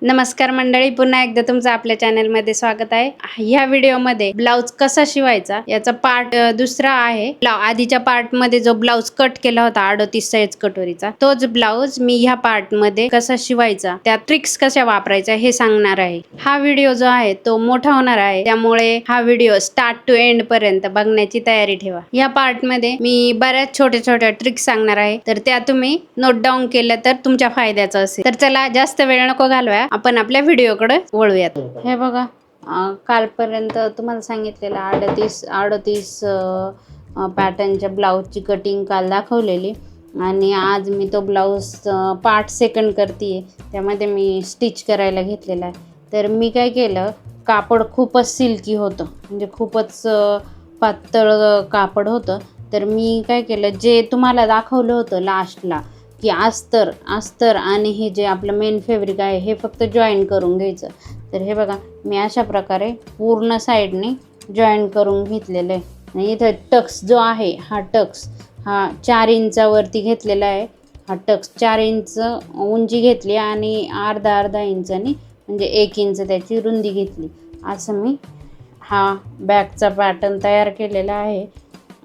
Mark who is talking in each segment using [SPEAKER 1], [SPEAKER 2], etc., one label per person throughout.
[SPEAKER 1] नमस्कार मंडळी, पुन्हा एकदा तुमचं आपल्या चॅनलमध्ये स्वागत आहे. ह्या व्हिडिओमध्ये ब्लाउज कसा शिवायचा याचा पार्ट दुसरा आहे. आधीच्या पार्टमध्ये जो ब्लाउज कट केला होता 38 साइज कटोरीचा, तोच ब्लाउज मी ह्या पार्टमध्ये कसा शिवायचा, त्या ट्रिक्स कशा वापरायच्या हे सांगणार आहे. हा व्हिडिओ जो आहे तो मोठा होणार आहे, त्यामुळे हा व्हिडिओ स्टार्ट टू एंड पर्यंत बघण्याची तयारी ठेवा. या पार्टमध्ये मी बऱ्याच छोट्या छोट्या ट्रिक्स सांगणार आहे, तर त्या तुम्ही नोट डाऊन केल्या तर तुमच्या फायद्याचं असेल. तर चला, जास्त वेळ नको घालवा, आपण आपल्या व्हिडिओकडे वळूयात. हे बघा, कालपर्यंत तुम्हाला सांगितलेलं 38 पॅटर्नच्या ब्लाऊजची कटिंग काल दाखवलेली, आणि आज मी तो ब्लाऊज पार्ट सेकंड करते. त्यामध्ये मी स्टिच करायला घेतलेला आहे. तर मी काय केलं, कापड खूपच सिल्की होतं, म्हणजे खूपच पातळ कापड होतं. तर मी काय केलं, जे तुम्हाला दाखवलं होतं लास्टला की अस्तर आणि हे जे आपलं मेन फॅब्रिक आहे हे फक्त जॉईन करून घ्यायचं. तर हे बघा, मी अशा प्रकारे पूर्ण साईडने जॉईन करून घेतलेलं आहे. आणि इथं टक्स जो आहे, हा टक्स 4 इंचावरती घेतलेला आहे. हा टक्स 4 इंच उंची घेतली आणि अर्धा इंचानी, म्हणजे 1 इंच त्याची रुंदी घेतली. असं मी हा बॅकचा पॅटर्न तयार केलेला आहे.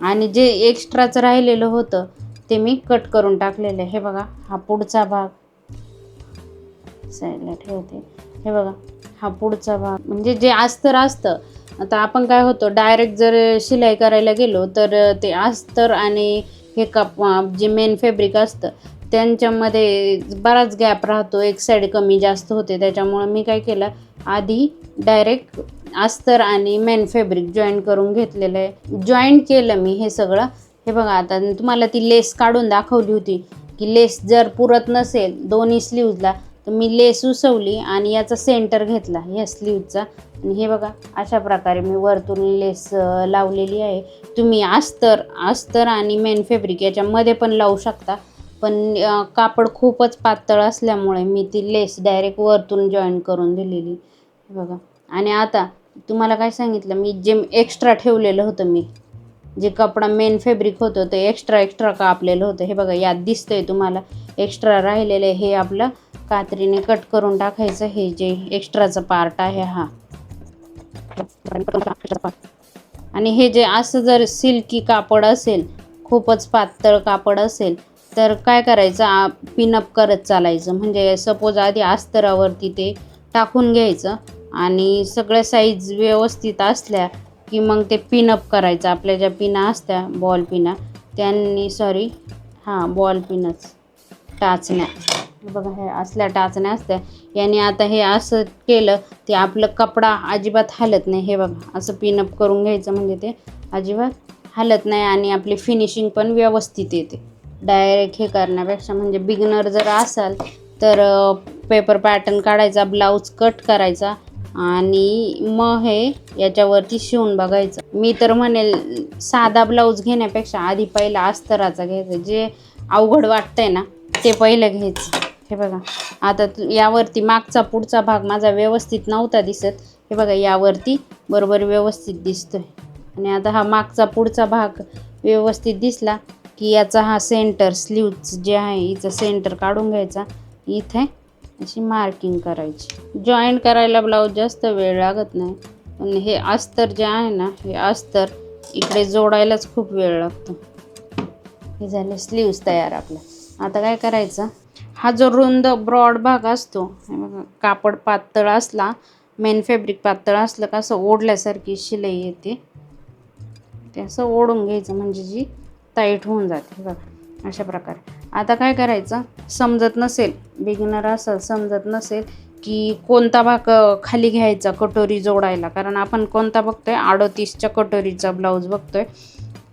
[SPEAKER 1] आणि जे एक्स्ट्राचं राहिलेलं होतं ते मी कट करून टाकलेलं आहे. हे बघा, हा पुढचा भाग साईडला ठेवते. हे बघा, हा पुढचा भाग, म्हणजे जे अस्तर असतं. आता आपण काय होतं, डायरेक्ट जर शिलाई करायला गेलो तर ते अस्तर आणि हे जे मेन फॅब्रिक असतं त्यांच्यामध्ये बराच गॅप राहतो, एक साईड कमी जास्त होते. त्याच्यामुळे मी काय केलं, आधी डायरेक्ट अस्तर आणि मेन फॅब्रिक जॉईन करून घेतलेलं आहे. जॉईन केलं मी हे सगळं. हे बघा, आता तुम्हाला ती लेस काढून दाखवली होती की लेस जर पुरत नसेल दोन्ही स्लीव्जला, तर मी लेस उसवली आणि याचा सेंटर घेतला या स्लीव्जचा. आणि हे बघा, अशा प्रकारे मी वरतून लेस लावलेली आहे. तुम्ही अस्तर आणि मेन फॅब्रिक याच्यामध्ये पण लावू शकता, पण कापड खूपच पातळ असल्यामुळे मी ती लेस डायरेक्ट वरतून जॉईन करून दिलेली. हे बघा, आणि आता तुम्हाला काय सांगितलं मी, जे एक्स्ट्रा ठेवलेलं होतं, मी जे कपडा मेन फॅब्रिक होतं ते एक्स्ट्रा कापलेलं होतं. हे बघा, यात दिसतंय तुम्हाला एक्स्ट्रा राहिलेलं आहे. हे आपलं कात्रीने कट करून टाकायचं. हे जे एक्स्ट्राचं पार्ट आहे हा. आणि हे जे असं जर सिल्की कापड असेल, खूपच पातळ कापड असेल, तर काय करायचं, पिनअप करत चालायचं. म्हणजे सपोज आधी अस्तरावरती ते टाकून घ्यायचं आणि सगळ्या साईज व्यवस्थित असल्या की मग ते पिनअप करायचं. आपल्या ज्या पिना असत्या, बॉल पिना, बॉल पिनच, टाचण्या, बघा, हे असल्या टाचण्या असत्या. याने आता हे असं केलं ते आपलं कपडा अजिबात हलत नाही. हे बघा, असं पिनअप करून घ्यायचं, म्हणजे ते अजिबात हलत नाही आणि आपली फिनिशिंग पण व्यवस्थित येते. डायरेक्ट हे करण्यापेक्षा, म्हणजे बिगनर जर असाल तर पेपर पॅटर्न काढायचा, ब्लाऊज कट करायचा आणि मग हे याच्यावरती शिवून बघायचं. मी तर म्हणेल, साधा ब्लाऊज घेण्यापेक्षा आधी पहिला अस्तराचा घ्यायचा. जे अवघड वाटतंय ना ते पहिलं घ्यायचं. हे बघा, आता यावरती मागचा पुढचा भाग माझा व्यवस्थित नव्हता दिसत. हे बघा, यावरती बरोबर व्यवस्थित दिसतोय. आणि आता हा मागचा पुढचा भाग व्यवस्थित दिसला की याचा हा सेंटर, स्लीव्ज जे आहे हिचा सेंटर काढून घ्यायचा. इथे अशी मार्किंग करायची. जॉईन करायला ब्लाऊज जास्त वेळ लागत नाही, पण हे अस्तर जे आहे ना, हे अस्तर इकडे जोडायलाच खूप वेळ लागतो. हे झाले स्लीव्ज तयार आपलं. आता काय करायचं, हा जो रुंद ब्रॉड भाग असतो, कापड पातळ असला, मेन फॅब्रिक पातळ असलं का असं ओढल्यासारखी शिलाई येते, ते असं ओढून घ्यायचं, म्हणजे जी टाईट होऊन जाते. बघा, अशा प्रकारे. आता काय करायचं, समजत नसेल, बिगिनर असं समजत नसेल की कोणता भाग खाली घ्यायचा कटोरी जोडायला, कारण आपण कोणता बघतोय, 38च्या कटोरीचा ब्लाऊज बघतोय.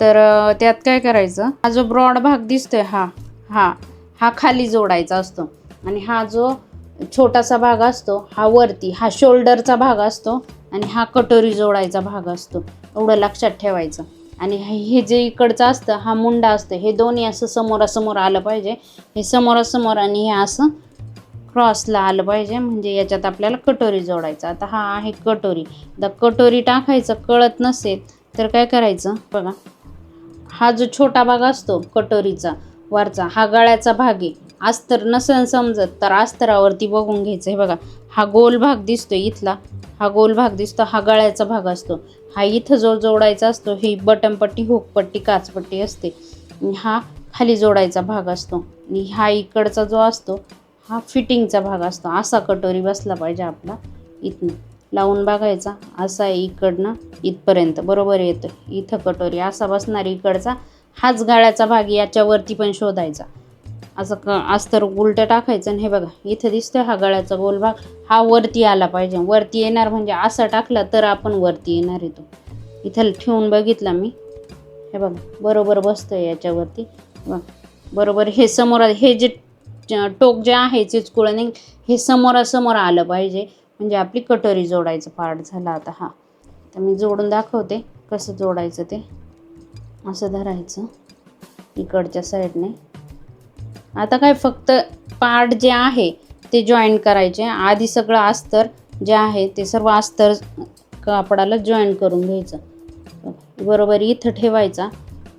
[SPEAKER 1] तर त्यात काय करायचं, हा जो ब्रॉड भाग दिसतोय हा खाली जोडायचा असतो, आणि हा जो छोटासा भाग असतो हा वरती, हा शोल्डरचा भाग असतो, आणि हा कटोरी जोडायचा भाग असतो. एवढं लक्षात ठेवायचं. आणि हे जे इकडचं असतं हा मुंडा असतं. हे दोन्ही असं समोरासमोर आलं पाहिजे. हे समोरासमोर आणि हे असं क्रॉसला आलं पाहिजे, म्हणजे याच्यात आपल्याला कटोरी जोडायचं. आता हा आहे कटोरी. आता कटोरी टाकायचं कळत नसेल तर काय करायचं, बघा, हा जो छोटा भाग असतो कटोरीचा वरचा, हा गळ्याचा भाग आहे. अस्तर नसेल समजत तर अस्तरावरती बघून घ्यायचं. हे बघा, हा गोल भाग दिसतो इथला, हा गोल भाग दिसतो, हा गळ्याचा भाग असतो. हा इथं जो जोडायचा असतो ही बटनपट्टी, हुकपट्टी, काचपट्टी असते. हा खाली जोडायचा भाग असतो आणि हा इकडचा जो असतो हा फिटिंगचा भाग असतो. असा कटोरी बसला पाहिजे आपला. इथनं लावून बघायचा, असा इकडनं इथपर्यंत बरोबर येतं. इथं कटोरी असा बसणार इकडचा, हाच गळ्याचा भाग याच्यावरती पण शोधायचा. असं अस्तर उलटं टाकायचं आणि हे बघा इथं दिसतोय हा गळ्याचा गोल भाग, हा वरती आला पाहिजे. वरती येणार म्हणजे असं टाकलं तर आपण वरती येणार येतो. इथं ठेवून बघितला मी, हे बघा बरोबर बसतोय याच्यावरती. बरोबर हे समोर, हे जे टोक जे आहे चिचकुळणी, हे समोरासमोर आलं पाहिजे म्हणजे आपली कटोरी जोडायचं पार्ट झाला. आता हा तर मी जोडून दाखवते कसं जोडायचं ते. असं धरायचं इकडच्या साईडने. आता काय फक्त पार्ट जे आहे ते जॉईन करायचे. आधी सगळं अस्तर जे आहे ते सर्व अस्तर कापडाला जॉईन करून घ्यायचं. बरोबर इथं ठेवायचा,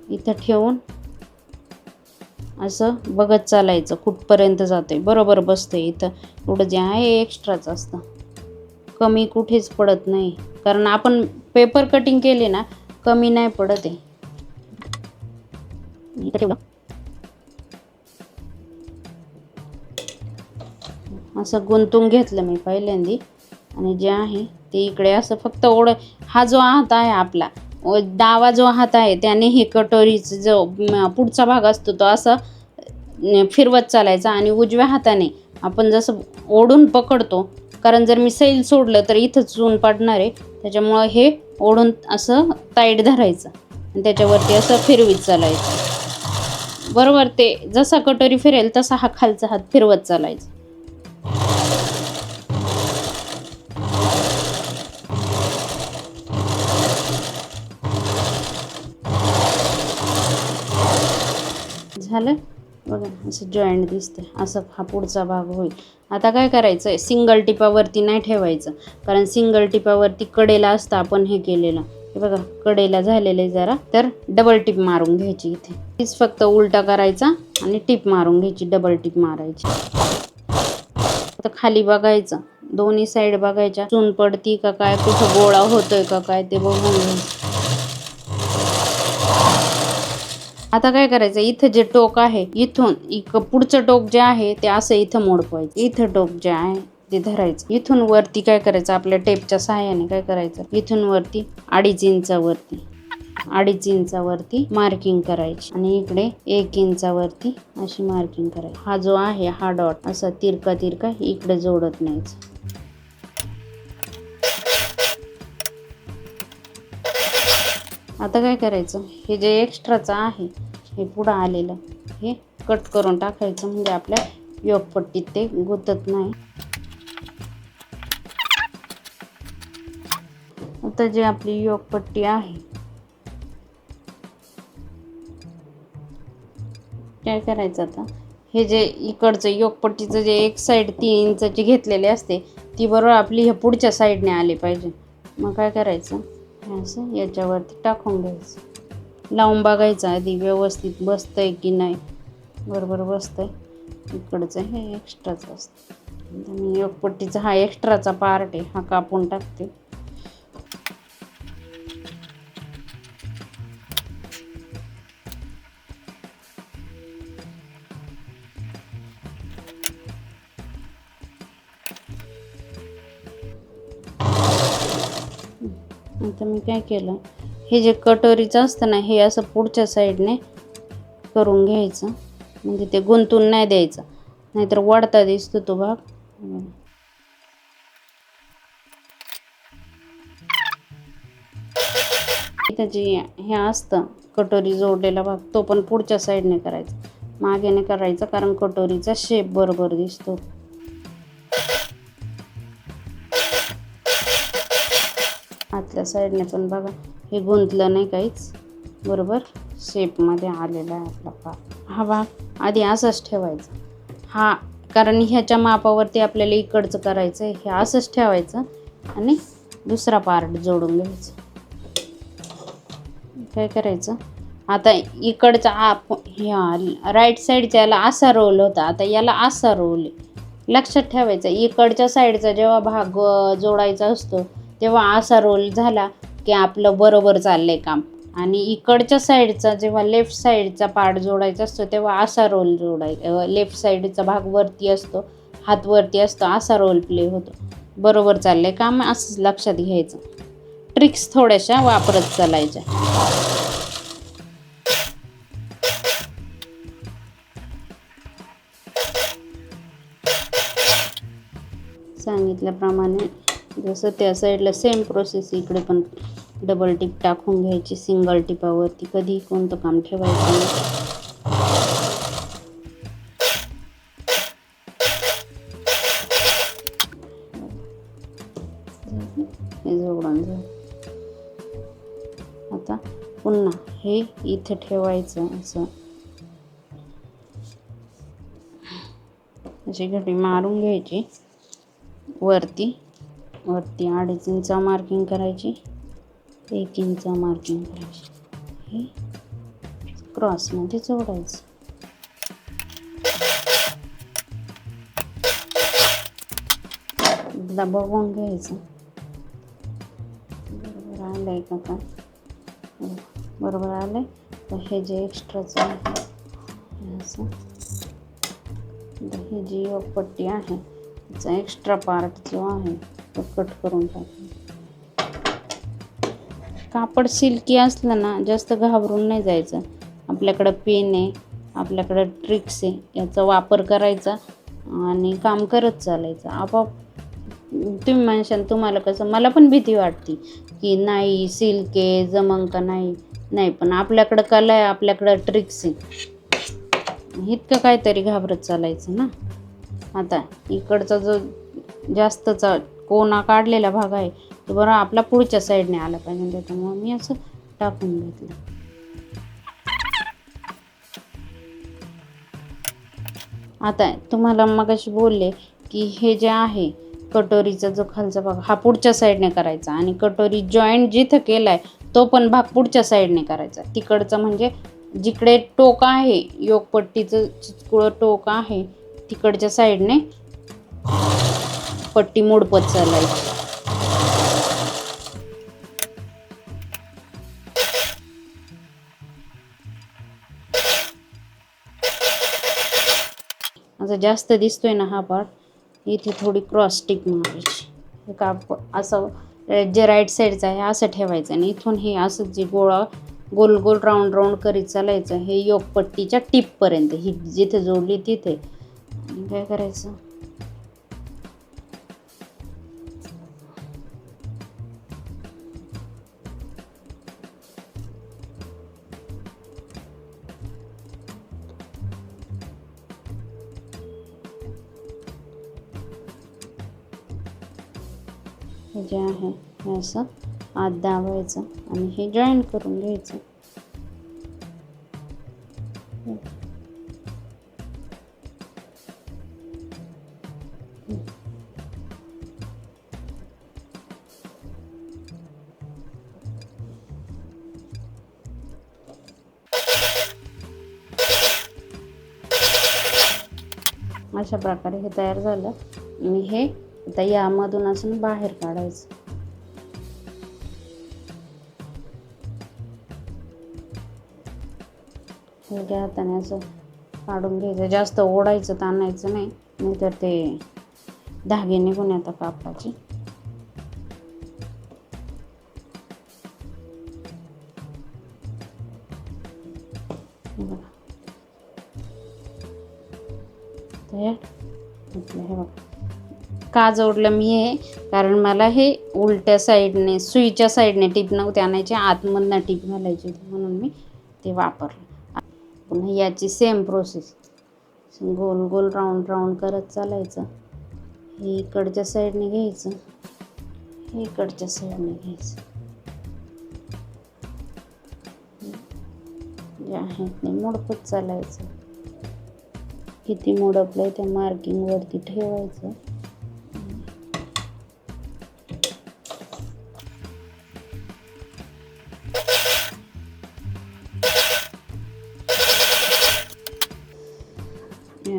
[SPEAKER 1] इथं ठेवून असं बघत चालायचं कुठपर्यंत जातंय. बरोबर बसतंय. इथं एवढं जे आहे एक्स्ट्राच असतं, कमी कुठेच पडत नाही, कारण आपण पेपर कटिंग केले ना कमी नाही पडत आहे. इथं ठेवलं असं गुंतून घेतलं मी पहिल्यांदी आणि जे आहे ते इकडे असं फक्त हा जो हात आहे आपला डावा जो हात आहे त्याने हे कटोरीचा जो पुढचा भाग असतो तो असं फिरवत चालायचा आणि उजव्या हाताने आपण जसं ओढून पकडतो, कारण जर मी सैल सोडलं तर इथं चून पडणार आहे, त्याच्यामुळं हे ओढून असं टाईट धरायचं आणि त्याच्यावरती असं फिरवीत चालायचं. बरोबर ते जसा कटोरी फिरेल तसा हा खालचा हात फिरवत चालायचा. झालं बघा, असं जॉईंट दिसते. असं हा पुढचा भाग होईल. आता काय करायचं आहे, सिंगल टिपावरती नाही ठेवायचं, कारण सिंगल टिपावरती कडेला असतं आपण हे केलेलं. हे बघा कडेला झालेलं आहे जरा, तर डबल टिप मारून घ्यायची. इथे तीच फक्त उलटा करायचा आणि टिप मारून घ्यायची, डबल टिप मारायची. आता खाली बघायचं, दोन्ही साईड बघायच्या, चून पडती का काय, कुठं गोळा होतोय का काय ते बघून घ्यायचं. आता काय करायचं, इथं जे टोक आहे इथून पुढचं टोक जे आहे ते असं इथं मोडवायचं. इथं टोक जे आहे ते धरायचं. इथून वरती काय करायचं, आपल्या टेपच्या सहाय्याने काय करायचं, इथून वरती 2.5 इंचावरती मार्किंग करायची आणि इकडे 1 इंचावरती अशी मार्किंग करायची. हा जो आहे हा डॉट असा तिरका तिरका इकडे जोडत न्यायचा. आता काय करायचं, हे जे एक्स्ट्राचं आहे हे पुढं आलेलं हे कट करून टाकायचं, म्हणजे आपल्या योगपट्टीत ते गुतत नाही. आता जे आपली योगपट्टी आहे काय करायचं, आता हे जे इकडचं योगपट्टीचं जे एक साईड 3 इंचाची घेतलेली असते ती बरोबर आपली हे पुढच्या साईडने आली पाहिजे. मग काय करायचं, असं याच्यावरती टाकून घ्यायचं, लावून बघायचं आधी व्यवस्थित बसतंय की नाही. बरोबर बसतंय. इकडचं हे एक्स्ट्राचं असतं, मी योगपट्टीचा हा एक्स्ट्राचा पार्ट आहे हा कापून टाकते. आता मी काय केलं, हे जे कटोरीचं असतं ना हे असं पुढच्या साईडने करून घ्यायचं, म्हणजे ते गुंतून नाही द्यायचं, नाहीतर वाढता दिसतो तो भाग. इथं जे हे असतं कटोरी जोडलेला भाग तो पण पुढच्या साईडने करायचा, मागेने करायचा, कारण कटोरीचा शेप बरोबर दिसतो. आतल्या साईडने पण बघा हे गुंतलं नाही काहीच, बरोबर शेपमध्ये आलेला आहे आपला भाग. हा भाग आधी असाच ठेवायचा, हा कारण ह्याच्या मापावरती आपल्याला इकडचं करायचं आहे, हे असंच ठेवायचं आणि दुसरा पार्ट जोडून घ्यायचा. काय करायचं, आता इकडचा ह्या राईट साईडचा याला असा रोल होता, आता याला असा रोल आहे. लक्षात ठेवायचं, इकडच्या साईडचा जेव्हा भाग जोडायचा असतो तेव्हा असा रोल झाला की आपलं बरोबर चाललंय काम. आणि इकडच्या साईडचा जेव्हा लेफ्ट साईडचा पार्ट जोडायचा असतो तेव्हा असा रोल लेफ्ट साईडचा भाग वरती असतो, हात वरती असतो, असा रोल प्ले होतो. बरोबर चाललंय काम असंच लक्षात घ्यायचं. ट्रिक्स थोड्याशा वापरत चालायच्या. सांगितल्याप्रमाणे जसं त्या साईडला सेम प्रोसेस इकडे पण डबल टिप टाकून घ्यायची. सिंगल टिपावरती कधी कोणतं काम ठेवायचं नाही. हे जोडून झालं. आता पुन्हा हे इथे ठेवायचं. असं अशी घडी मारून घ्यायची. वरती 2.5 इंच मार्किंग करायची, 1 इंच मार्किंग करायची. हे क्रॉसमध्ये जोडायचं. एकदा बघून घ्यायचं बरोबर आलंय का काय. बरोबर आलंय तर हे जे एक्स्ट्राचं आहे असं, ही जी पट्टी आहे त्याचा एक्स्ट्रा पार्ट जो आहे तो कट करून टाकायचा. कापड सिल्की असलं ना जास्त घाबरून नाही जायचं. आपल्याकडं पेन आहे, आपल्याकडं ट्रिक्स आहे, याचा वापर करायचा आणि काम करत चालायचं. आपोआप तुम्ही म्हणशाल तुम्हाला कसं, मला पण भीती वाटते की नाही सिल्क आहे जमंग का नाही, पण आपल्याकडं कला आहे, आपल्याकडं ट्रिक्स आहे, इतकं काहीतरी घाबरत चालायचं ना. आता इकडचा जो जास्तचा कोना काढलेला भाग आहे तो बरं आपला पुढच्या साईडने आला पाहिजे, त्याच्यामुळे मी असं टाकून घेतलं. आता तुम्हाला मगाशी बोलले की हे जे आहे कटोरीचा जो खालचा भाग हा पुढच्या साईडने करायचा आणि कटोरी जॉईंट जिथं केलाय तो पण भाग पुढच्या साईडने करायचा. तिकडचं म्हणजे जिकडे टोक आहे, योगपट्टीचं चिचकुळं टोक आहे तिकडच्या साईडने पट्टी मोडपत चालायची. आता जास्त दिसतोय ना हा पार्ट, इथे थोडी क्रॉस टिक मारायची. हे कापड असं जे राईट साईडचं आहे असं ठेवायचं आणि इथून हे असं जे गोल गोल राऊंड करीत चालायचं. हे योगपट्टीच्या टिपपर्यंत, ही जिथे जोडली तिथे. आणि काय करायचं, हे जे आहे हे असं आत दाबायचं आणि हे जॉईन करून घ्यायचं. अशा प्रकारे हे तयार झालं. आणि हे आता यामधून असं बाहेर काढायचं. हलक्या हाताने असं काढून घ्यायचं. जास्त ओढायचं ताणायचं नाही, नाहीतर ते धागे निघून येतात कापडाचे. हे बघा का जोडलं मी हे, कारण मला हे उलट्या साईडने सुईच्या साईडने टीप नव्हते आणायची, आतमधनं टीप घालायची होती, म्हणून मी ते वापरलं. पुन्हा याची सेम प्रोसेस, गोल गोल राऊंड करत चालायचं. हे इकडच्या साईडने घ्यायचं, हे इकडच्या साईडने घ्यायचं. जे आहे ते मोडपत चालायचं. किती मोडपलंय त्या मार्किंगवरती ठेवायचं.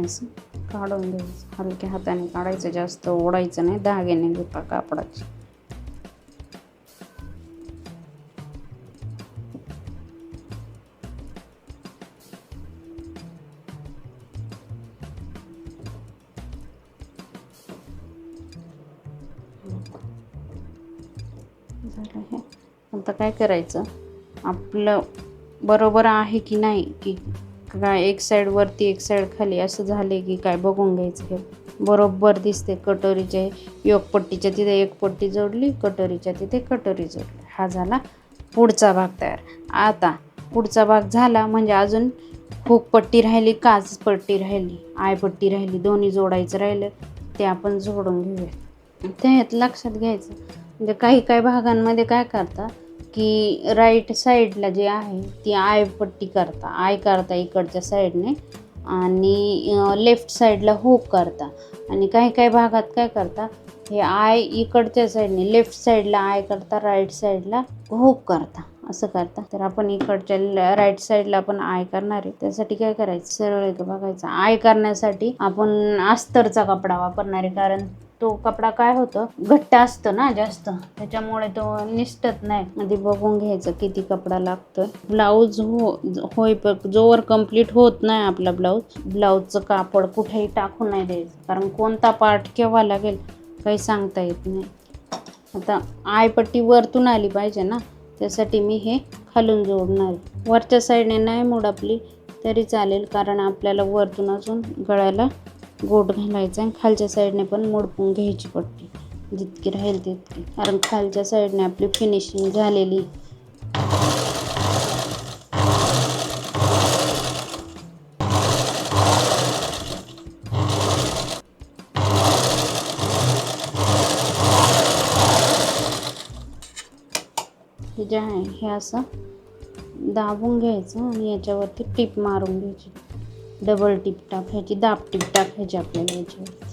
[SPEAKER 1] असं काढून घ्यायचं, हलक्या हाताने काढायचं, जास्त ओढायचं नाही, धाग्याने घेता कापडाची. झालं हे. आता काय करायचं, आपलं बरोबर आहे की नाही, की काय एक साईड वरती एक साईड खाली असं झाले की काय बघून घ्यायचं. हे बरोबर दिसते. कटोरीच्या योगपट्टीच्या तिथे एक पट्टी जोडली, कटोरीच्या तिथे कटोरी जोडली. हा झाला पुढचा भाग तयार. आता पुढचा भाग झाला म्हणजे अजून हुक पट्टी राहिली, काच पट्टी राहिली, आय पट्टी राहिली, दोन्ही जोडायचं राहिलं ते आपण जोडून घेऊया. त्यात लक्षात घ्यायचं म्हणजे काही भागांमध्ये काय करतात की राईट साईडला जे आहे ती आय पट्टी करता, आय करता इकडच्या साईडने, आणि लेफ्ट साईडला हुक करता. आणि काही भागात काय करता, हे आय इकडच्या साईडने लेफ्ट साईडला आय करता, राईट साईडला हुक करता, असं करता. तर आपण इकडच्या राईट साईडला आपण आय करणार आहे. त्यासाठी काय करायचं, सरळ एक बघायचं. आय करण्यासाठी आपण अस्तरचा कपडा वापरणार आहे, कारण तो कपडा काय होतं, घट्ट असतो ना जास्त, त्याच्यामुळे तो निसटत नाही. आधी बघून घ्यायचं किती कपडा लागतोय. ब्लाऊज जोवर कंप्लीट होत नाही आपला ब्लाऊजचं कापड कुठेही टाकून नाही द्यायचं, कारण कोणता पार्ट केव्हा लागेल काही सांगता येत नाही. आता आयपट्टी वरतून आली पाहिजे ना, त्यासाठी मी हे खालून जोडणार आहे. वरच्या साईडने नाही मोड आपली तरी चालेल, कारण आपल्याला वरतून अजून गळ्याला गोट घालायचा आहे. खालच्या साईडने पण मोडपून घ्यायची पट्टी जितकी राहील तितकी, कारण खालच्या साईडने आपली फिनिशिंग झालेली. हे जे आहे हे असं दाबून घ्यायचं आणि याच्यावरती टिप मारून घ्यायची, डबल टिप टाकायची, दाब टिप टाकायची आपल्याला याच्यावरती.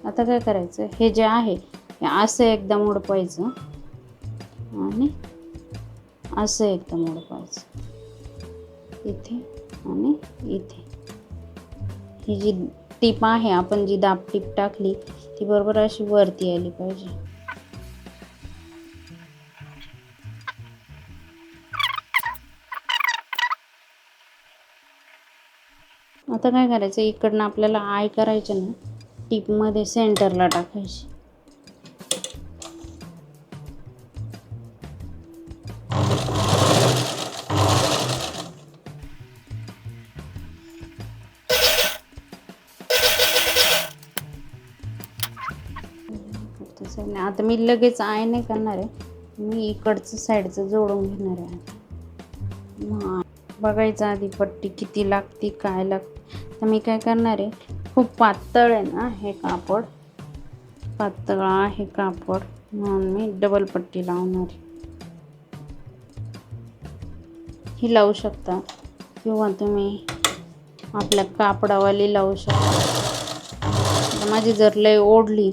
[SPEAKER 1] आता काय करायचं, हे जे आहे हे असं एकदा मोडपायचं आणि असं एकदा मोडपायचं, इथे आणि इथे. ही जी टीप आहे, आपण जी दाब टीप टाकली ती बरोबर अशी वरती आली पाहिजे. आता काय करायचं, इकडनं आपल्याला आय करायचे ना, टीपमध्ये सेंटरला टाकायची. आता मी लगेच आय नाही करणार आहे, मी इकडचं साईडचं जोडून घेणार आहे. मग बघायचं आधी पट्टी किती लागते, काय लागते. तर मी काय करणार आहे, खूप पातळ आहे ना हे कापड, पातळ आहे कापड, म्हणून मी डबल पट्टी लावणार आहे. ही लावू शकता किंवा तुम्ही आपल्या कापडावाली लावू शकता. माझी जर लय ओढली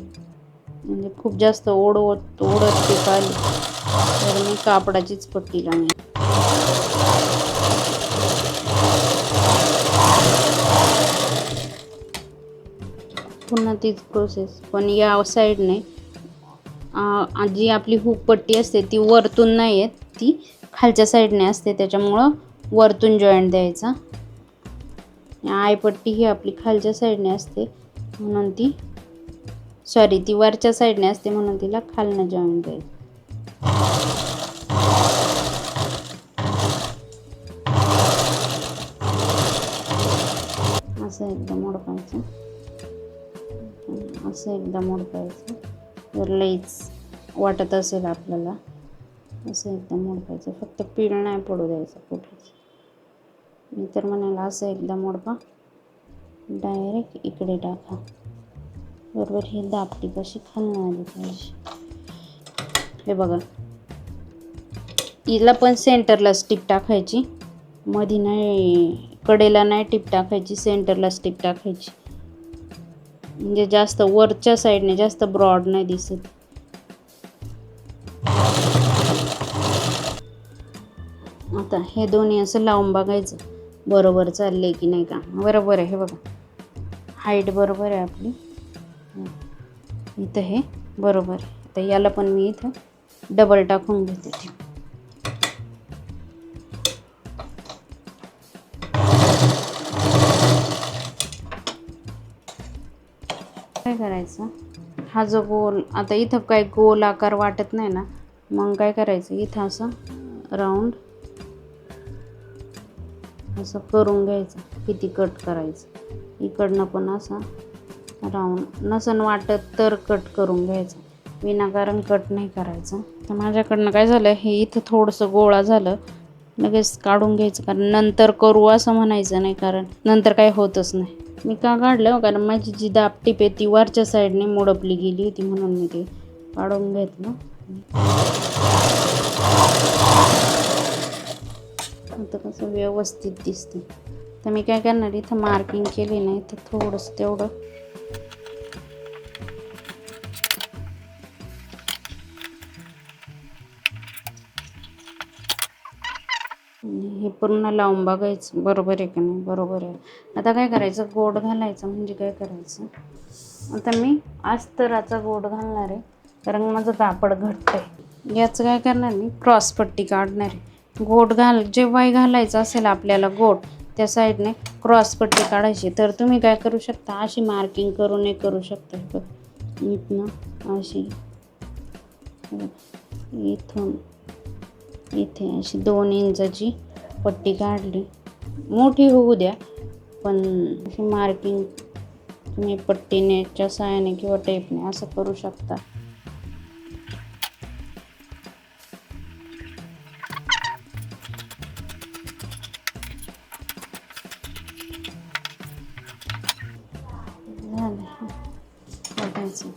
[SPEAKER 1] म्हणजे खूप जास्त ओढत टीप आली तर मी कापडाचीच पट्टी लावणार. पुन्हा तीच प्रोसेस, पण या साईडने जी आपली हुक पट्टी असते ती वरतून नाही येत, ती खालच्या साईडने असते, त्याच्यामुळं वरतून जॉईंट द्यायचा. आय पट्टी ही आपली खालच्या साईडने असते म्हणून ती वरच्या साईडने असते म्हणून तिला खालनं जॉईंट द्यायचं. असं एकदा मोडकायचं, असं एकदा मोडकायचं. जर लईच वाटत असेल आपल्याला असं एकदा मोडकायचं, फक्त पीळ नाही पडू द्यायचं कुठेच. मी तर म्हणाला असं एकदा मोडपा, डायरेक्ट इकडे टाका, बरोबर ही दाबटी कशी खालनं आली पाहिजे. हे बघा, हिला पण सेंटरला टिप टाकायची, मधी नाही, कडेला नाही टिप टाकायची, सेंटरला टिप टाकायची. म्हणजे जास्त वरच्या साईडने जास्त ब्रॉड नाही दिसत. आता हे दोन्ही असं लावून बघायचं बरोबर चालले की नाही का. बरोबर आहे, हे बघा हाईट बरोबर आहे आपली. इथं हे बरोबर आहे. आता याला पण मी इथं डबल टाकून घेते. काय करायचं, हा जो गोल आता इथं काय गोल आकार वाटत नाही ना, मग काय करायचं इथं असं राऊंड असं करून घ्यायचं. किती कट करायचं, इकडनं पण असं राऊंड नसन वाटत तर कट करून घ्यायचं, विनाकारण कट नाही करायचं. तर माझ्याकडनं काय झालं, हे इथं थोडंसं गोळा झालं, लगेच काढून घ्यायचं, कारण नंतर करू असं म्हणायचं नाही, कारण नंतर काय होतच नाही. मी का काढलं, कारण माझी जी दापटीप आहे ती वरच्या साईडने मोडपली गेली होती, म्हणून मी ते काढून घेतलं. आता कसं व्यवस्थित दिसते. तर मी काय करणार, इथं मार्किंग केली नाही तर थोडंसं तेवढं हे पूर्ण लावून बघायचं बरोबर आहे का नाही. बरोबर आहे. आता काय करायचं, गोड घालायचं. म्हणजे काय करायचं, आता मी अस्तराचा गोड घालणार आहे, कारण माझं कापड घट्ट आहे. याचं काय करणार, मी क्रॉसपट्टी काढणार आहे. गोड जेव्हाही घालायचं असेल आपल्याला गोड, त्या साईडने क्रॉसपट्टी काढायची. तर तुम्ही काय करू शकता, अशी मार्किंग करून करू शकता. इथनं अशी, इथून इथे अशी 2 इंचाची पट्टी काढली. मोठी होऊ द्या, पण अशी मार्किंग तुम्ही पट्टीनेच्या साहाय्याने किंवा टेपने असं करू शकता. बघायचं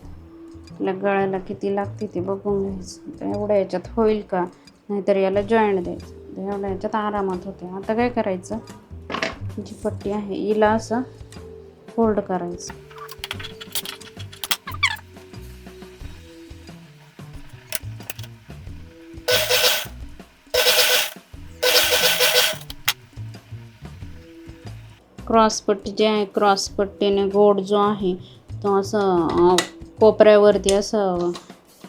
[SPEAKER 1] आपल्या गळ्याला किती लागते ते बघून घ्यायचं. तर एवढ्या याच्यात होईल का, नाहीतर याला जॉईंट द्यायचं. तर एवढ्या याच्यात आरामात होते. आता काय करायचं, जी पट्टी आहे हिला असं फोल्ड करायचं. क्रॉसपट्टी जी आहे, क्रॉसपट्टीने गोड जो आहे तो असं कोपऱ्यावरती असं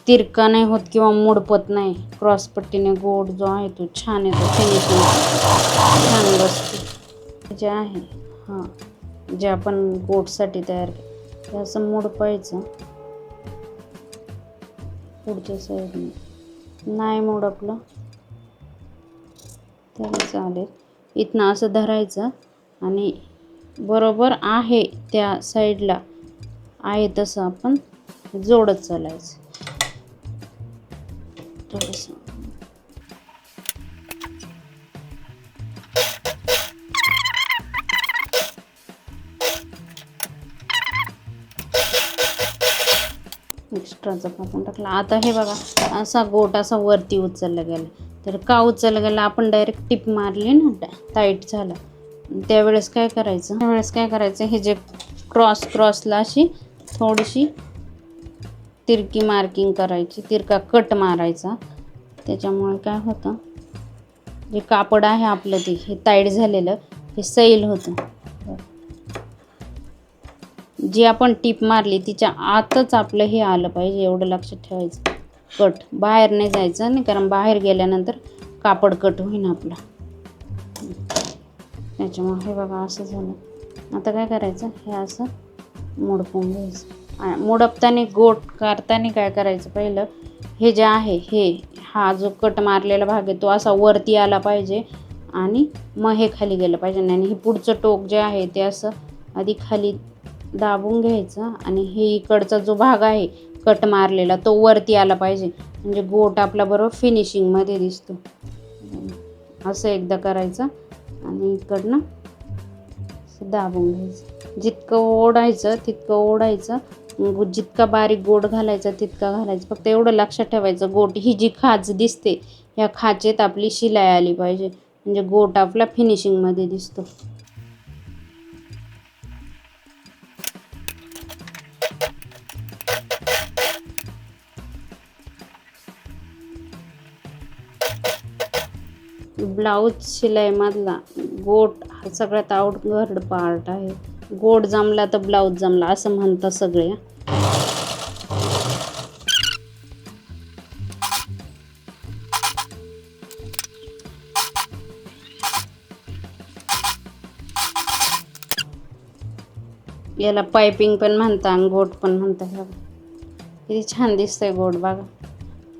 [SPEAKER 1] तिरका नाही होत किंवा मुडपत नाही. क्रॉसपट्टीने गोड जो आहे तो छान येतो, फिनिशिंग छान बसते. जे आहे हां, जे आपण गोडसाठी तयार केलं ते असं मुडपायचं पुढच्या साईडने. नाही मुडपलं तरी चालेल. इथनं असं धरायचं आणि बरोबर आहे त्या साईडला आहे तसं आपण जोडत चालायचं थोडंसं. एक्स्ट्राचा कापून टाकला. आता हे बघा, असा गोट असा वरती उचलला गेला. तर का उचलला गेला, आपण डायरेक्ट टिप मारली ना, टाईट झाला. त्यावेळेस काय करायचं, हे जे क्रॉसला अशी थोडीशी तिरकी मार्किंग करायची, तिरका कट मारायचा. त्याच्यामुळे काय होतं, जे कापड आहे आपलं ते हे टाईट झालेलं हे सैल होतं. जी आपण टीप मारली तिच्या आतच आपलं हे आलं पाहिजे, एवढं लक्षात ठेवायचं. कट बाहेर नाही जायचं नाही, कारण बाहेर गेल्यानंतर कापड कट होईन आपला. त्याच्यामुळे हे बघा असं झालं. आता काय करायचं, हे असं मोडपून घ्यायचं. मोडपताना गोट काढताना काय करायचं, पहिलं हे जे आहे हा जो कट मारलेला भाग आहे तो असा वरती आला पाहिजे आणि मग हे खाली गेलं पाहिजे. आणि हे पुढचं टोक जे आहे ते असं आधी खाली दाबून घ्यायचं आणि हे इकडचा जो भाग आहे कट मारलेला तो वरती आला पाहिजे, म्हणजे गोट आपला बरोबर फिनिशिंगमध्ये दिसतो. असं एकदा करायचं आणि इकडनं दाबून घ्यायचं. जितकं ओढायचं तितकं ओढायचं, जितका बारीक गोट घालायचा तितका घालायचं. फक्त एवढं लक्षात ठेवायचं, गोट ही जी खाच दिसते ह्या खाचेत आपली शिलाई आली पाहिजे, म्हणजे गोट आपला फिनिशिंगमध्ये दिसतो. ब्लाऊज शिलाईमधला गोट हा सगळ्यात अवघड पार्ट आहे. गोट जमला तर ब्लाऊज जमला असं म्हणतात सगळे. याला पायपिंग पण म्हणतात, गोट पण म्हणतात. किती छान दिसतंय गोट बघा.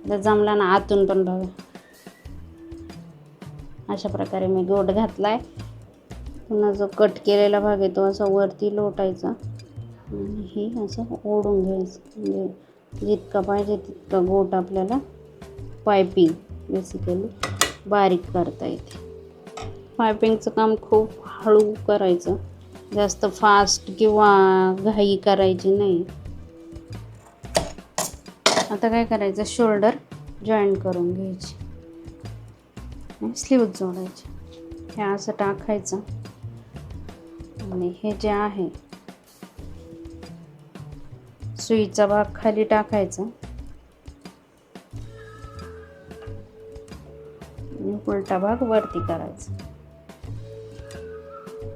[SPEAKER 1] तर जमला ना आतून पण बघा. अशा प्रकारे मी गोट घातलाय. पुन्हा जो कट केलेला भाग आहे तो असा वरती लोटायचा आणि हे असं ओढून घ्यायचं. म्हणजे जितका पाहिजे तितका गोट आपल्याला पायपिंग बेसिकली बारीक करता येते. पायपिंगचं काम खूप हळू करायचं, जास्त फास्ट किंवा घाई करायची नाही. आता काय करायचं, शोल्डर जॉईंट करून घ्यायची, स्लीव्ह जोडायची. हे असं टाकायचं आणि हे जे आहे सुईचा भाग खाली टाकायचा आणि उलटा भाग वरती करायचा.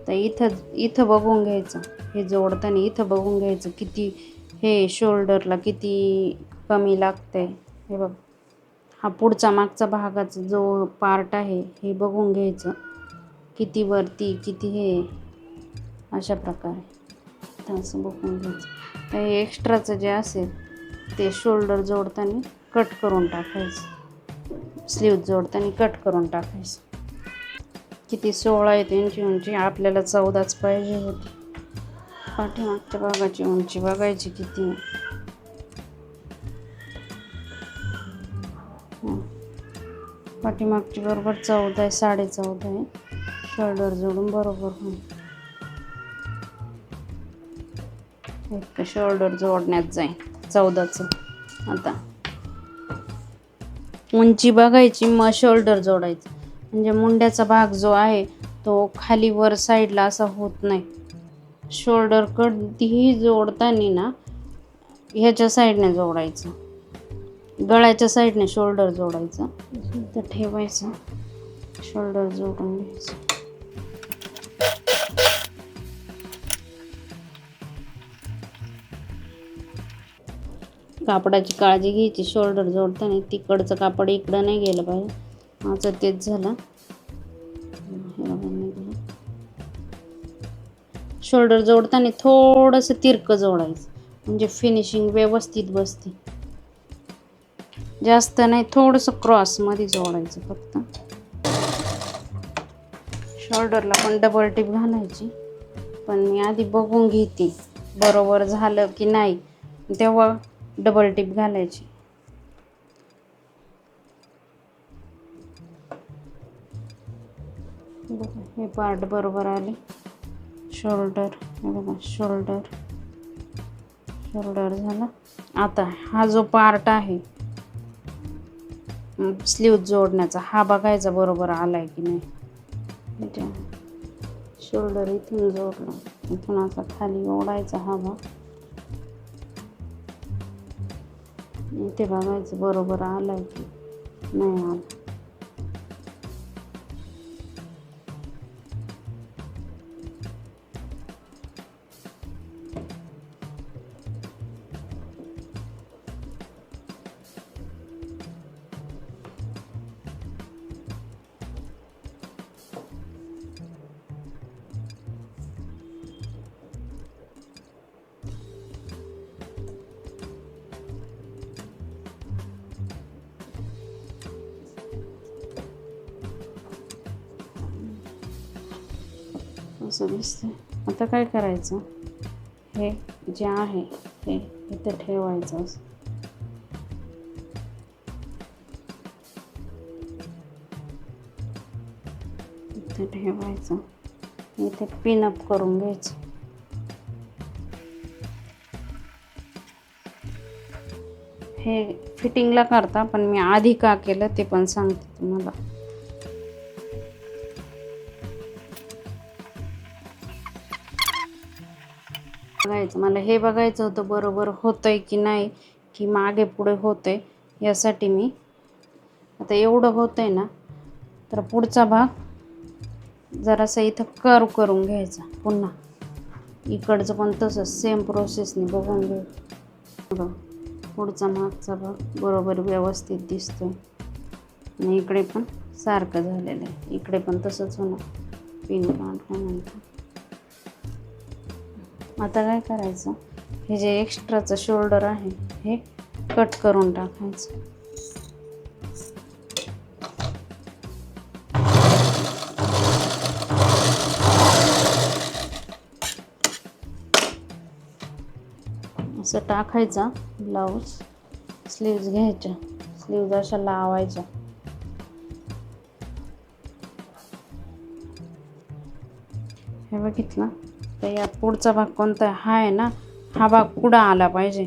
[SPEAKER 1] तर इथं बघून घ्यायचं, हे जोडताना इथं बघून घ्यायचं किती हे शोल्डरला किती कमी लागतंय. हे बघ, हा पुढचा मागचा भागाचा जो पार्ट आहे हे बघून घ्यायचं किती वरती किती हे, अशा प्रकारे असं बघून घ्यायचं. तर हे एक्स्ट्राचं जे असेल ते शोल्डर जोडताना कट करून टाकायचं, स्लीव्ह जोडताना कट करून टाकायचं. किती 16 आहे त्यांची उंची, आपल्याला 14च पाहिजे होती. पाठीमागच्या भागाची उंची बघायची किती. पाठीमागची बरोबर 14 आहे, 14.5 आहे. शोल्डर जोडून बरोबर होईल. एक शोल्डर जोडण्यात जाईल 14चं. आता उंची बघायची, मग शोल्डर जोडायचं. म्हणजे मुंड्याचा भाग जो आहे तो खाली वर साईडला असा होत नाही. शोल्डर कधीही जोडताना ना ह्याच्या साईडने जोडायचं, गळ्याच्या साईडने शोल्डर जोडायचं. इथं ठेवायचं, शोल्डर जोडून घ्यायचं. कापडाची काळजी घ्यायची शोल्डर जोडताना, तिकडचं कापड इकडं नाही गेलं पाहिजे. माझं तेच झालं. शोल्डर जोडताना थोडंसं तिरकं जोडायचं म्हणजे फिनिशिंग व्यवस्थित बसते. जास्त नाही, थोडंसं क्रॉसमध्ये जोडायचं फक्त. शोल्डरला पण डबल टिप घालायची, पण मी आधी बघून घेते बरोबर झालं की नाही, तेव्हा डबल टिप घालायची. बघा हे पार्ट बरोबर आले. शोल्डर, हे बघा शोल्डर झालं. आता हा जो पार्ट आहे स्लीव्ह जोडण्याचा, हा बघायचा बरोबर आलाय की नाही. शोल्डर इथून जोडला, इथून असा खाली ओढायचा हा भाग, इथे बघायचं बरोबर आलाय की नाही आला. असं दिसतंय. आता काय करायचं, हे जे आहे हे इथं ठेवायचं असं. इथे ठेवायचं, इथे पिनअप करून घ्यायचं. हे फिटिंगला करता, पण मी आधी का केलं ते पण सांगते तुम्हाला. बघायचं, मला हे बघायचं होतं बरोबर होतंय की नाही, की मागे पुढे होतंय. यासाठी मी आता एवढं होतंय ना, तर पुढचा भाग जरासा इथं कर्व करून घ्यायचा. पुन्हा इकडचं पण तसंच सेम प्रोसेसने बघून घेऊ. बघा पुढचा मागचा भाग बरोबर व्यवस्थित दिसतो आणि इकडे पण सारखं झालेलं आहे. इकडे पण तसंच होणार. पिन काढल्यानंतर आता काय करायचं, हे जे एक्स्ट्राचं शोल्डर आहे हे कट करून टाकायचं. असं टाकायचा. ब्लाऊज स्लीव्ज घ्यायच्या, स्लीव्ज अशा लावायच्या. हे बघितलं तर यात पुढचा भाग कोणता हा आहे ना, हा भाग पुढं आला पाहिजे.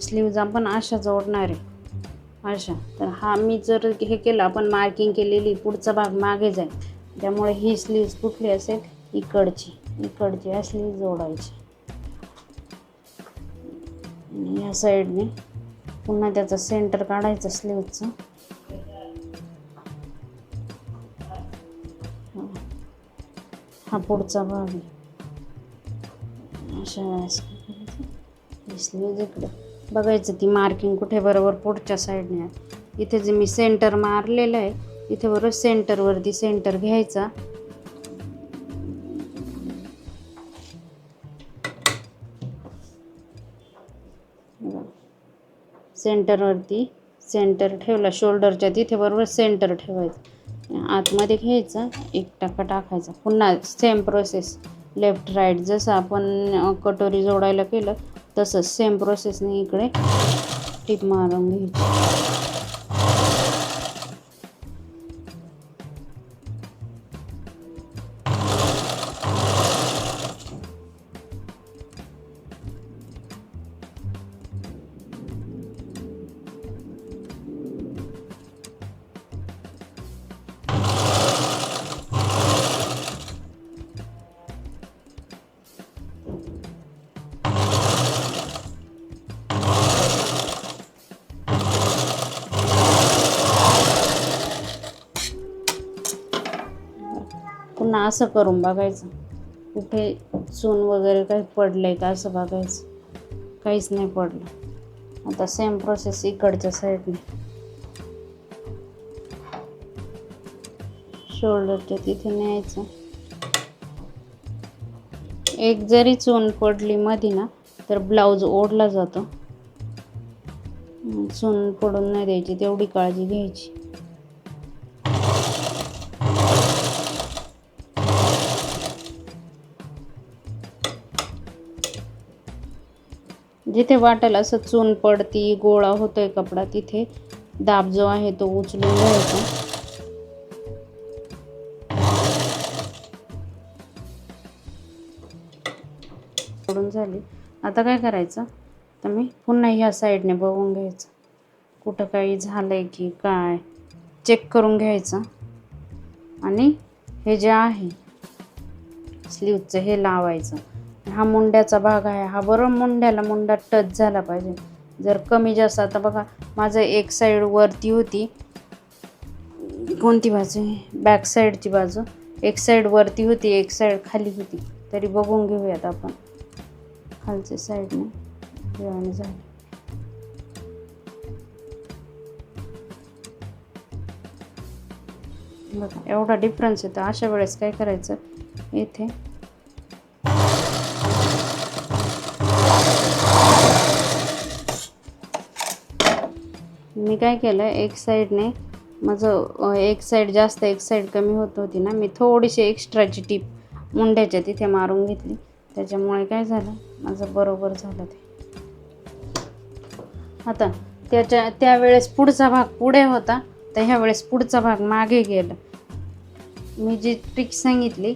[SPEAKER 1] स्लीव्ज आपण अशा जोडणार आहे अशा. तर हा मी जर हे केलं, आपण मार्किंग केलेली पुढचा भाग मागे जाईल, त्यामुळे ही स्लीव्ज कुठली असेल, इकडची असली जोडायची. आणि या साईडने पुन्हा त्याचा सेंटर काढायचा स्लीव्जचा. हा पुढचा भाग आहे. अशा वेळेस स्लीव्ज इकडे बघायचं, ती मार्किंग कुठे बरोबर पुढच्या साईडने आहे. इथे जे मी सेंटर मारलेलं आहे तिथे बरोबर सेंटरवरती सेंटर घ्यायचा. सेंटरवरती सेंटर ठेवला, शोल्डरच्या तिथे बरोबर सेंटर ठेवायचं. आतमध्ये घ्यायचा, एक टाका टाकायचा. पुन्हा सेम प्रोसेस लेफ्ट राईट, जसं आपण कटोरी जोडायला केलं तसंच सेम प्रोसेसने इकडे टीप मारून घ्यायची. पुन्हा असं करून बघायचं, कुठे चून वगैरे काही पडलंय का असं बघायचं. काहीच नाही पडलं. आता सेम प्रोसेस इकडच्या साईडने शोल्डरच्या तिथे न्यायचं. एक जरी चून पडली मध्ये ना तर ब्लाऊज ओढला जातो. चून पडून नाही द्यायची, तेवढी काळजी घ्यायची. जिथे वाटेल असं चून पडती, गोळा होतोय कपडा, तिथे दाब जो आहे तो उचलून घ्यायचा. पडून झाली. आता काय करायचं, तर मी पुन्हा ह्या साईडने बघून घ्यायचं, कुठं काही झालंय की काय चेक करून घ्यायचं. आणि हे जे आहे स्लीवचं हे लावायचं. हा मुंड्याचा भाग आहे, हा बरोबर मुंडा टच झाला पाहिजे. जर कमी जास्त, आता बघा माझं एक साईड वरती होती, कोणती बाजू, बॅक साईडची बाजू, एक साईड वरती होती, एक साईड खाली होती. तरी बघून घेऊयात आपण खालच्या साईडने जेवण झालं. बघा एवढा डिफरन्स येतो. अशा वेळेस काय करायचं, इथे मी काय केलं, एक साईडने माझं एक साईड जास्त एक साईड कमी होत होती ना, मी थोडीशी एक्स्ट्राची टीप मुंड्याच्या तिथे मारून घेतली. त्याच्यामुळे काय झालं, माझं बरोबर झालं ते. आता त्यावेळेस पुढचा भाग पुढे होता, तर ह्या वेळेस पुढचा भाग मागे गेला. मी जी ट्रिक सांगितली,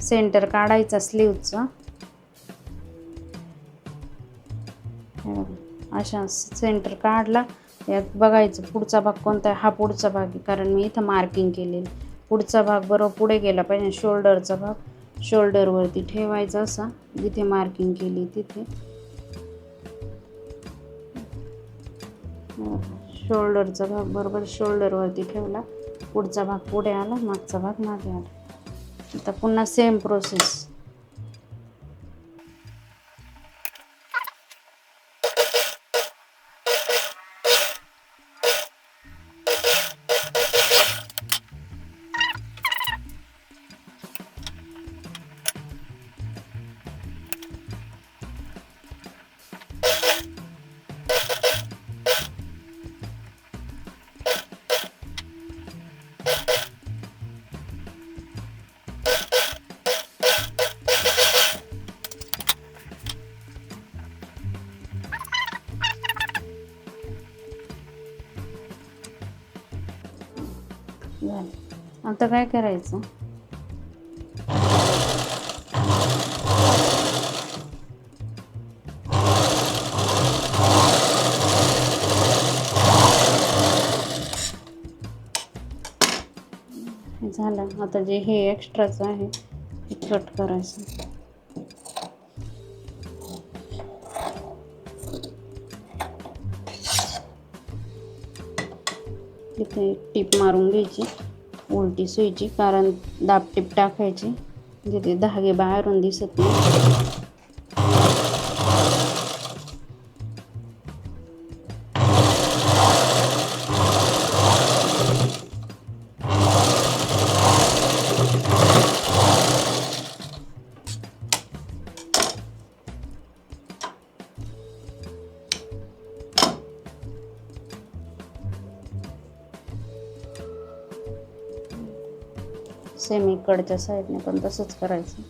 [SPEAKER 1] सेंटर काढायचा स्लीवचा, अशा सेंटर काढला. यात बघायचं पुढचा भाग कोणता आहे, हा पुढचा भाग आहे, कारण मी इथं मार्किंग केलेली. पुढचा भाग बरोबर पुढे गेला पाहिजे. शोल्डरचा भाग शोल्डरवरती ठेवायचा, असा जिथे मार्किंग केली तिथे. शोल्डरचा भाग बरोबर शोल्डरवरती ठेवला. पुढचा भाग पुढे आला, मागचा भाग मागे आला. आता पुन्हा सेम प्रोसेस. झालं. आता काय करायचं, झालं. आता जे हे एक्स्ट्राचं आहे हे कट करायचं. इथे एक टीप मारून घ्यायची उलटी सुईची, कारण दाबटीप टाकायची म्हणजे ते धागे बाहेरून दिसत नाही. सेम इकडच्या साईडने पण तसंच करायचं.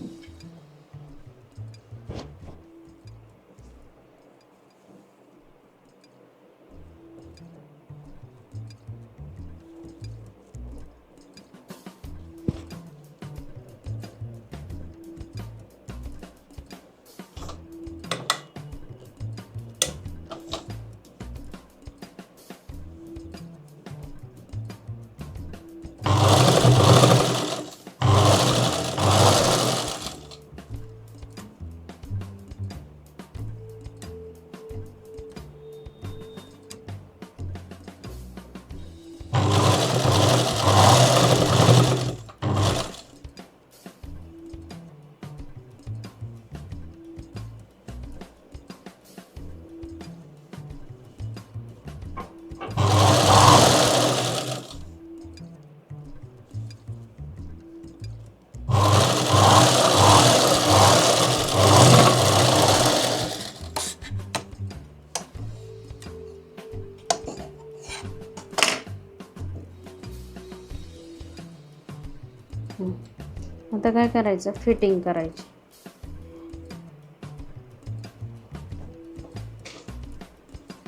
[SPEAKER 1] आता काय करायचं, फिटिंग करायची.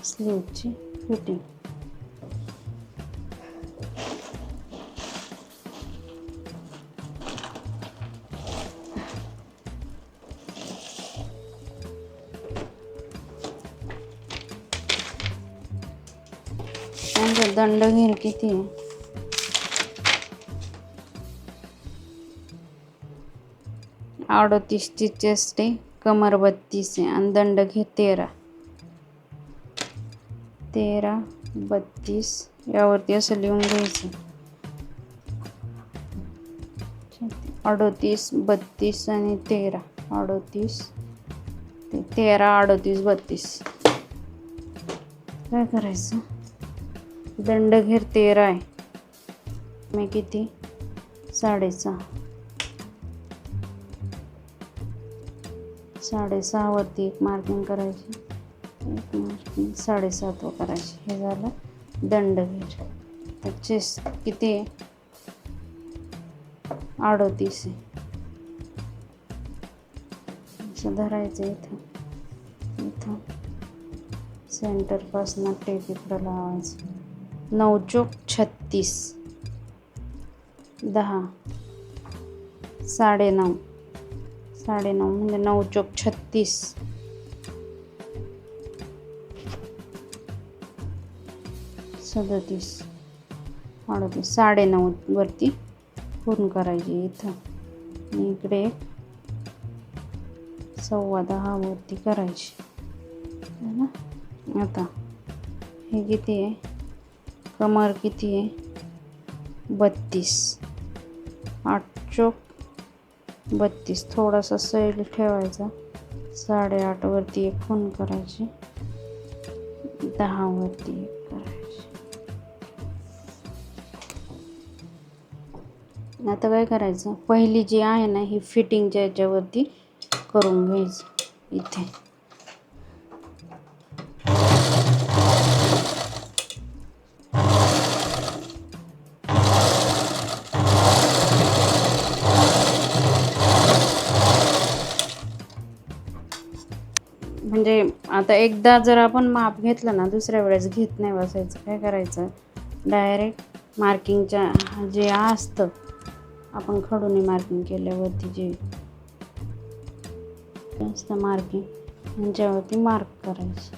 [SPEAKER 1] स्लीवची फिटिंग. त्यांचा दंड घेर किती आहे, 38ची चेस्ट आहे, कमर 32 आहे आणि दंड घे 13, 32 यावरती असं लिहून घ्यायचं. 38, 32 आणि 13, 38 ते 13, 38, 32. काय करायचं, दंड घेर 13 आहे, मी किती 6.5, 6.5 वरती एक मार्किंग करायची, एक मार्किंग 7.5 करायची. हे झालं दंड घेर. तर चेस्ट किती आहे, 38 आहे. असं धरायचं इथं, इथं सेंटरपासून टेप इकडं लावायचं. 9 चोक 36, 10, 9.5, 9.5 म्हणजे 9 चोक 36, 37, 38, 9.5 वरती पूर्ण करायची इथं, आणि इकडे 10.15 वरती करायची है ना. आता हे किती आहे, कमर किती आहे 32, 8 चोक 32. थोडासा सैल ठेवायचा. 8.5 वरती एक खूण करायची, 10 वरती एक करायची. आता काय करायचं, पहिली जी आहे ना ही फिटिंगच्या याच्यावरती करून घ्यायचं इथे. म्हणजे आता एकदा जर आपण माप घेतलं ना, दुसऱ्या वेळेस घेत नाही बसायचं. काय करायचं, डायरेक्ट मार्किंगच्या जे असतं आपण खडूने मार्किंग केल्यावरती जे असतं मार्किंग, ह्याच्यावरती मार्क करायचं.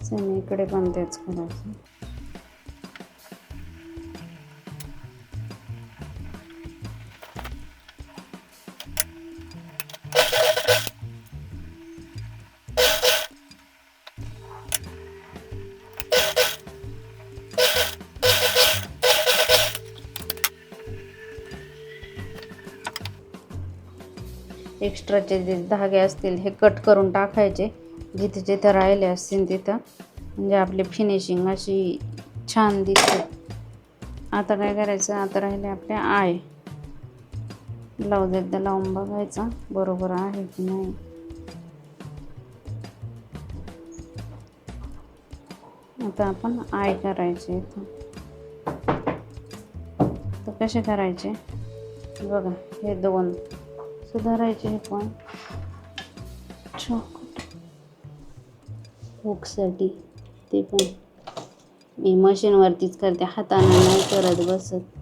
[SPEAKER 1] सेम इकडे पण तेच करायचं. एक्स्ट्राचे जे धागे असतील हे कट करून टाकायचे, जिथे जिथे राहिले असतील तिथं, म्हणजे आपली फिनिशिंग अशी छान दिसते. आता काय करायचं, आता राहिले आपल्या आय. ब्लाऊज एकदा लावून बघायचा बरोबर आहे की नाही. आता आपण आय करायचे इथं. तर कसे करायचे बघा, हे 2 सुधारायचे, हे पण हुकसाठी. ते पण मी मशीनवरतीच करते, हाताने नाही करत बसत.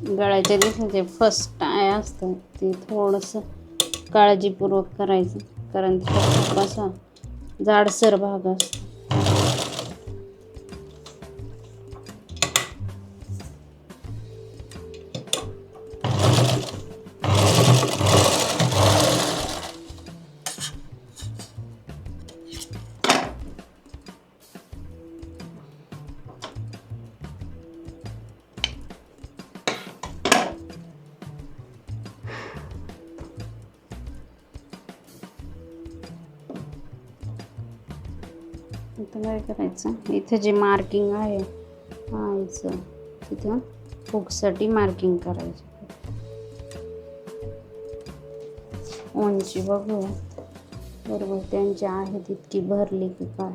[SPEAKER 1] गळ्याच्या दिवसाचे फर्स्ट टाय असतं ते थोडंसं काळजीपूर्वक करायचं, कारण त्याचा खूप असा जाडसर भाग असतो. आता काय करायचं, इथे जे मार्किंग आहे आईचं, तिथं हुकसाठी मार्किंग करायचं. उंची बघू बरोबर त्यांची आहे तितकी भरली की काय.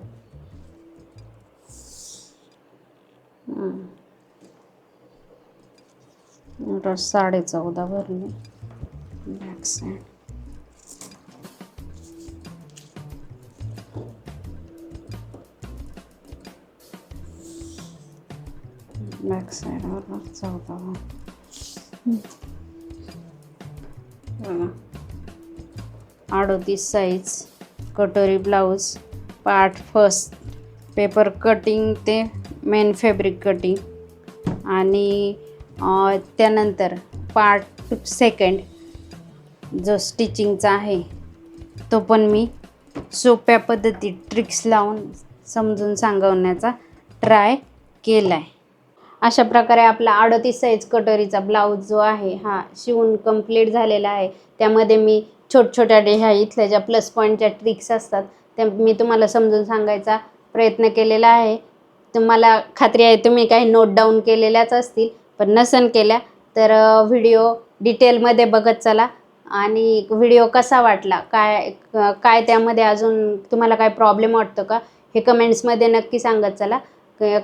[SPEAKER 1] आता 14.5 भरली. बॅक साईड बॅक साईडवर 14. बघा 38 साईज कटोरी blouse, part first paper cutting ते मेन फॅब्रिक कटिंग, आणि त्यानंतर पार्ट सेकंड जो स्टिचिंगचा आहे तो पण मी सोप्या पद्धतीत ट्रिक्स लावून समजून सांगवण्याचा ट्राय केला आहे. अशा प्रकारे आपला 38 साईज कटोरीचा ब्लाऊज जो आहे हा शिवून कंप्लीट झालेला आहे. त्यामध्ये मी छोट्या ह्या इथल्या ज्या प्लस पॉईंटच्या ट्रिक्स असतात त्या मी तुम्हाला समजून सांगायचा प्रयत्न केलेला आहे. तुम्हाला खात्री आहे तुम्ही काही नोट डाऊन केलेल्याच असतील, पण नसन केल्या तर व्हिडिओ डिटेलमध्ये बघत चला. आणि व्हिडिओ कसा वाटला, काय त्यामध्ये अजून तुम्हाला काय प्रॉब्लेम वाटतो का हे कमेंट्समध्ये नक्की सांगत चला.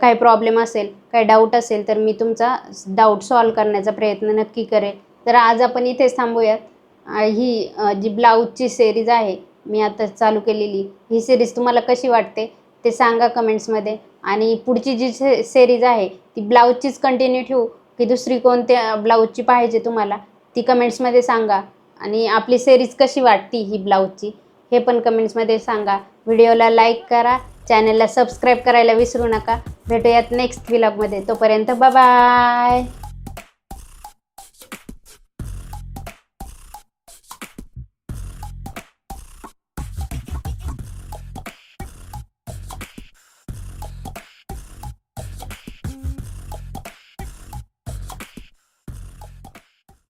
[SPEAKER 1] काही प्रॉब्लेम असेल, काही डाऊट असेल तर मी तुमचा डाऊट सॉल्व करण्याचा प्रयत्न नक्की करेल. तर आज आपण इथेच थांबूयात. ही जी ब्लाऊजची सिरीज आहे मी आता चालू केलेली, ही सिरीज तुम्हाला कशी वाटते ते सांगा कमेंट्समध्ये. आणि पुढची जी सिरीज आहे ती ब्लाऊजचीच कंटिन्यू ठेवू की दुसरी कोणत्या ब्लाऊजची पाहिजे तुम्हाला ती कमेंट्समध्ये सांगा. आणि आपली सिरीज कशी वाटती ही ब्लाऊजची हे पण कमेंट्समध्ये सांगा. व्हिडिओला लाईक करा, चॅनलला सबस्क्राईब करायला विसरू नका. भेटूयात नेक्स्ट व्लॉगमध्ये. तोपर्यंत बाय.